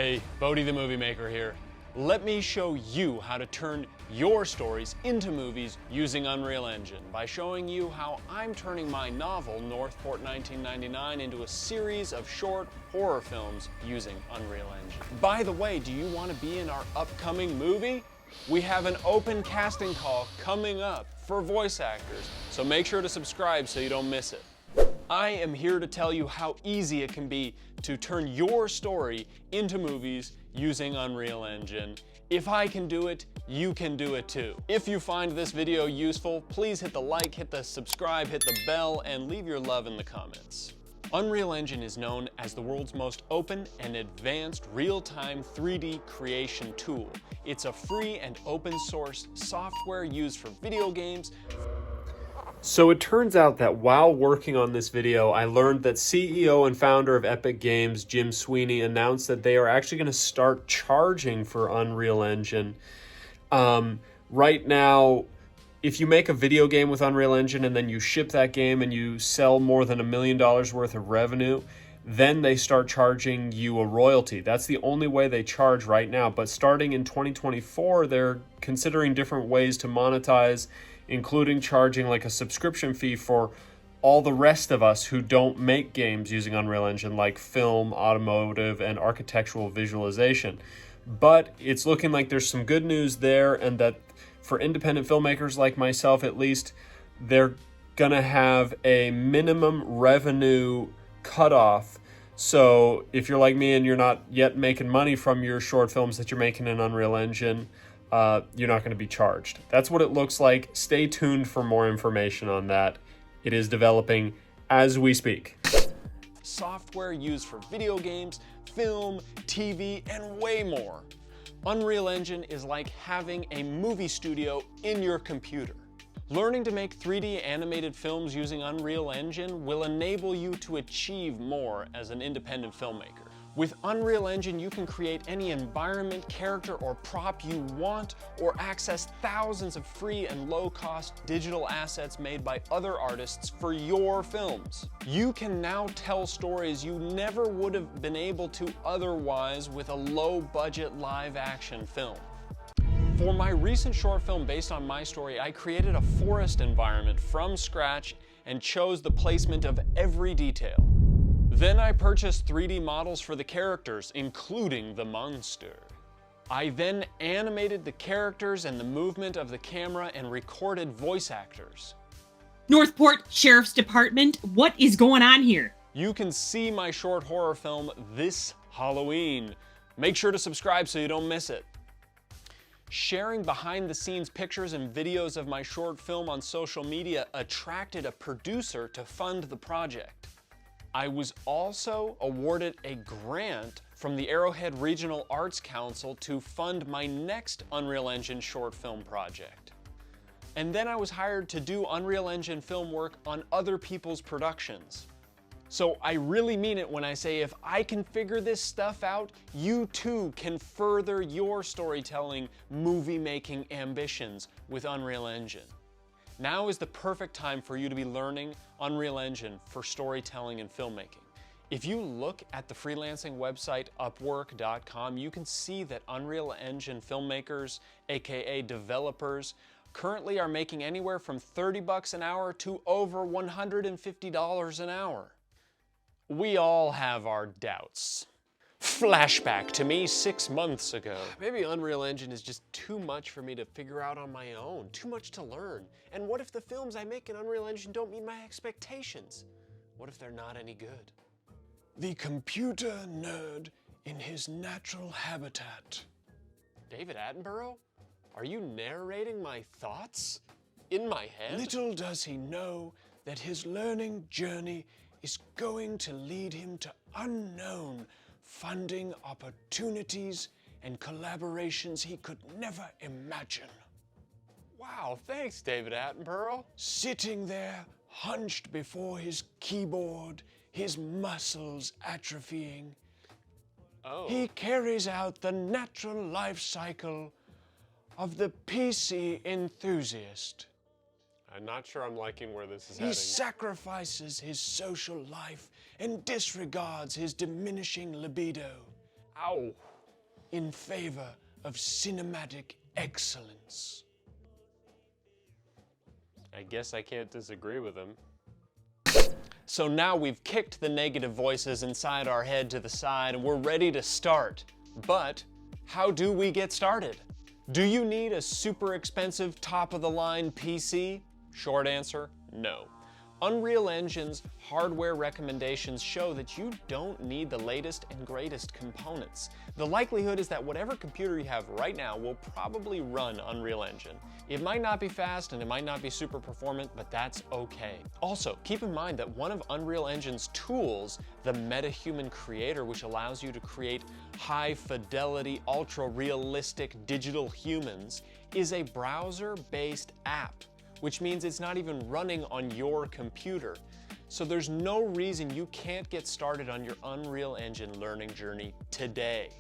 Hey, Bodhi the Movie Maker here. Let me show you how to turn your stories into movies using Unreal Engine by showing you how I'm turning my novel, NØRTH PØRT 1999, into a series of short horror films using Unreal Engine. By the way, do you want to be in our upcoming movie? We have an open casting call coming up for voice actors, so make sure to subscribe so you don't miss it. I am here to tell you how easy it can be to turn your story into movies using Unreal Engine. If I can do it, you can do it too. If you find this video useful, please hit the like, hit the subscribe, hit the bell, and leave your love in the comments. Unreal Engine is known as the world's most open and advanced real-time 3D creation tool. It's a free and open source software used for video games. So it turns out that while working on this video, I learned that CEO and founder of Epic Games, Jim Sweeney, announced that they are actually going to start charging for Unreal Engine. Right now, if you make a video game with Unreal Engine and then you ship that game and you sell more than $1 million worth of revenue, then they start charging you a royalty. That's the only way they charge right now. But starting in 2024, they're considering different ways to monetize, including charging like a subscription fee for all the rest of us who don't make games using Unreal Engine, like film, automotive, and architectural visualization. But it's looking like there's some good news there, and that for independent filmmakers like myself at least, they're gonna have a minimum revenue cutoff. So if you're like me and you're not yet making money from your short films that you're making in Unreal Engine, you're not going to be charged. That's what it looks like. Stay tuned for more information on that. It is developing as we speak. Software used for video games, film, TV, and way more. Unreal Engine is like having a movie studio in your computer. Learning to make 3D animated films using Unreal Engine will enable you to achieve more as an independent filmmaker. With Unreal Engine, you can create any environment, character, or prop you want, or access thousands of free and low-cost digital assets made by other artists for your films. You can now tell stories you never would have been able to otherwise with a low-budget live-action film. For my recent short film based on my story, I created a forest environment from scratch and chose the placement of every detail. Then I purchased 3D models for the characters, including the monster. I then animated the characters and the movement of the camera and recorded voice actors. NØRTH PØRT Sheriff's Department, what is going on here? You can see my short horror film this Halloween. Make sure to subscribe so you don't miss it. Sharing behind-the-scenes pictures and videos of my short film on social media attracted a producer to fund the project. I was also awarded a grant from the Arrowhead Regional Arts Council to fund my next Unreal Engine short film project. And then I was hired to do Unreal Engine film work on other people's productions. So I really mean it when I say if I can figure this stuff out, you too can further your storytelling, movie-making ambitions with Unreal Engine. Now is the perfect time for you to be learning Unreal Engine for storytelling and filmmaking. If you look at the freelancing website Upwork.com, you can see that Unreal Engine filmmakers, aka developers, currently are making anywhere from $30 an hour to over $150 an hour. We all have our doubts. Flashback to me 6 months ago. Maybe Unreal Engine is just too much for me to figure out on my own, too much to learn. And what if the films I make in Unreal Engine don't meet my expectations? What if they're not any good? The computer nerd in his natural habitat. David Attenborough? Are you narrating my thoughts in my head? Little does he know that his learning journey is going to lead him to unknown funding opportunities and collaborations he could never imagine. Wow, thanks, David Attenborough. Sitting there, hunched before his keyboard, his muscles atrophying, he carries out the natural life cycle of the PC enthusiast. I'm not sure I'm liking where this is heading. He sacrifices his social life and disregards his diminishing libido. Ow! In favor of cinematic excellence. I guess I can't disagree with him. So now we've kicked the negative voices inside our head to the side and we're ready to start. But how do we get started? Do you need a super expensive top-of-the-line PC? Short answer, no. Unreal Engine's hardware recommendations show that you don't need the latest and greatest components. The likelihood is that whatever computer you have right now will probably run Unreal Engine. It might not be fast and it might not be super performant, but that's okay. Also, keep in mind that one of Unreal Engine's tools, the MetaHuman Creator, which allows you to create high-fidelity, ultra-realistic digital humans, is a browser-based app, which means it's not even running on your computer. So there's no reason you can't get started on your Unreal Engine learning journey today.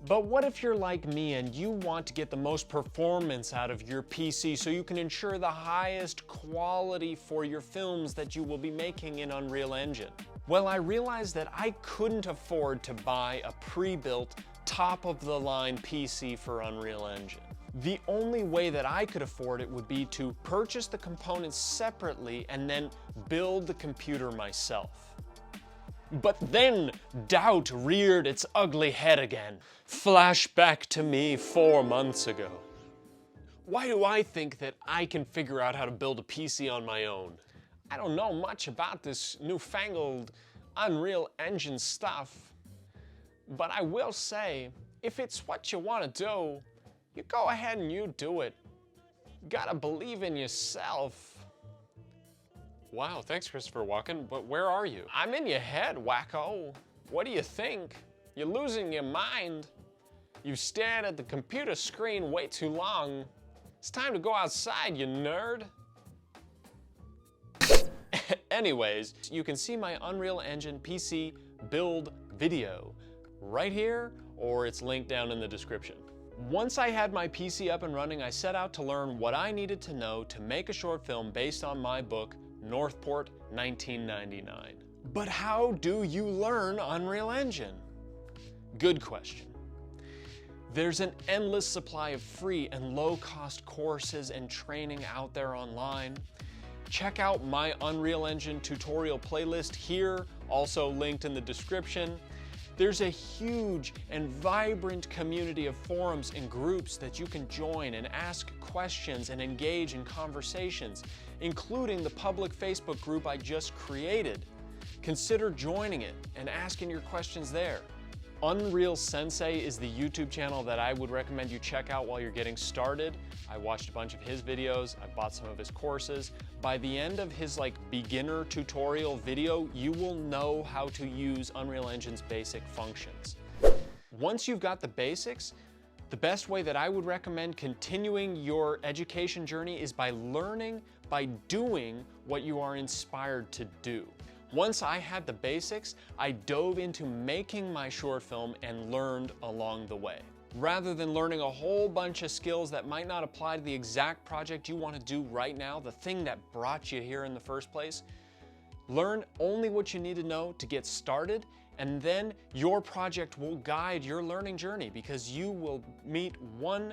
But what if you're like me and you want to get the most performance out of your PC so you can ensure the highest quality for your films that you will be making in Unreal Engine? Well, I realized that I couldn't afford to buy a pre-built, top-of-the-line PC for Unreal Engine. The only way that I could afford it would be to purchase the components separately and then build the computer myself. But then doubt reared its ugly head again. Flashback to me 4 months ago. Why do I think that I can figure out how to build a PC on my own? I don't know much about this newfangled Unreal Engine stuff, but I will say, if it's what you want to do, you go ahead and you do it. You gotta believe in yourself. Wow, thanks Christopher Walken, but where are you? I'm in your head, wacko. What do you think? You're losing your mind. You've stared at the computer screen way too long. It's time to go outside, you nerd. Anyways, you can see my Unreal Engine PC build video right here, or it's linked down in the description. Once I had my PC up and running, I set out to learn what I needed to know to make a short film based on my book, NØRTH PØRT 1999. But how do you learn Unreal Engine? Good question. There's an endless supply of free and low-cost courses and training out there online. Check out my Unreal Engine tutorial playlist here, also linked in the description. There's a huge and vibrant community of forums and groups that you can join and ask questions and engage in conversations, including the public Facebook group I just created. Consider joining it and asking your questions there. Unreal Sensei is the YouTube channel that I would recommend you check out while you're getting started. I watched a bunch of his videos, I bought some of his courses. By the end of his beginner tutorial video, you will know how to use Unreal Engine's basic functions. Once you've got the basics, the best way that I would recommend continuing your education journey is by learning by doing what you are inspired to do. Once I had the basics, I dove into making my short film and learned along the way. Rather than learning a whole bunch of skills that might not apply to the exact project you want to do right now, the thing that brought you here in the first place, learn only what you need to know to get started, and then your project will guide your learning journey because you will meet one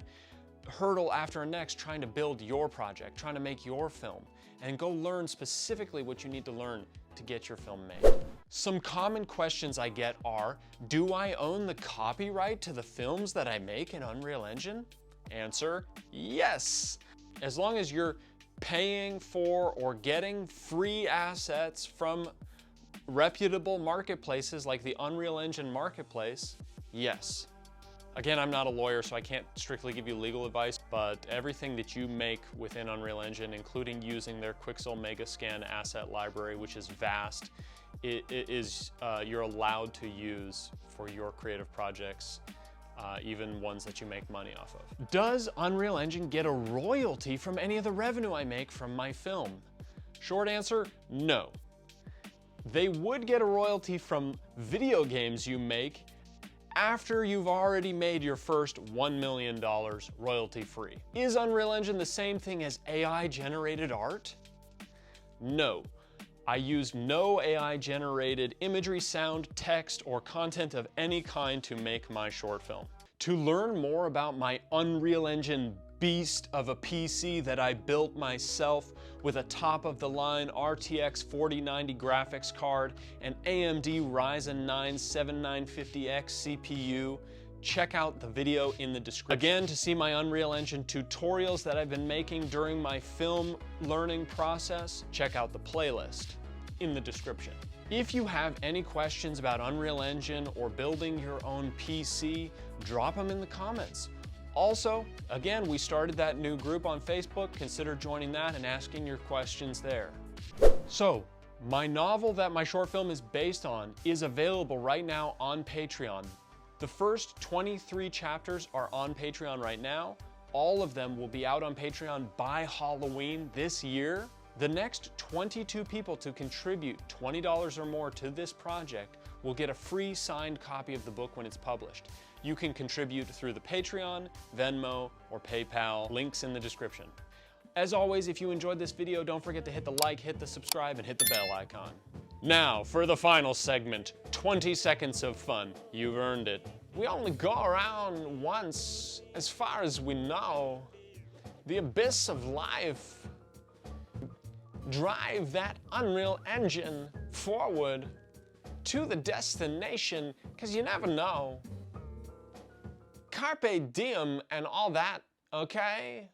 hurdle after the next trying to build your project, trying to make your film, and go learn specifically what you need to learn to get your film made. Some common questions I get are, do I own the copyright to the films that I make in Unreal Engine? Answer, yes. As long as you're paying for or getting free assets from reputable marketplaces like the Unreal Engine Marketplace, yes. Again, I'm not a lawyer, so I can't strictly give you legal advice, but everything that you make within Unreal Engine, including using their Quixel Megascan asset library, which is vast, you're allowed to use for your creative projects, even ones that you make money off of. Does Unreal Engine get a royalty from any of the revenue I make from my film? Short answer, no. They would get a royalty from video games you make after you've already made your first $1 million royalty-free. Is Unreal Engine the same thing as AI-generated art? No. I used no AI-generated imagery, sound, text, or content of any kind to make my short film. To learn more about my Unreal Engine beast of a PC that I built myself with a top-of-the-line RTX 4090 graphics card and AMD Ryzen 9 7950X CPU, check out the video in the description. Again, to see my Unreal Engine tutorials that I've been making during my film learning process, check out the playlist in the description. If you have any questions about Unreal Engine or building your own PC, drop them in the comments. Also, again, we started that new group on Facebook. Consider joining that and asking your questions there. So, my novel that my short film is based on is available right now on Patreon. The first 23 chapters are on Patreon right now. All of them will be out on Patreon by Halloween this year. The next 22 people to contribute $20 or more to this project will get a free signed copy of the book when it's published. You can contribute through the Patreon, Venmo, or PayPal, links in the description. As always, if you enjoyed this video, don't forget to hit the like, hit the subscribe, and hit the bell icon. Now, for the final segment, 20 seconds of fun. You've earned it. We only go around once, as far as we know. The abyss of life. Drive that Unreal Engine forward to the destination, because you never know. Carpe diem and all that, okay?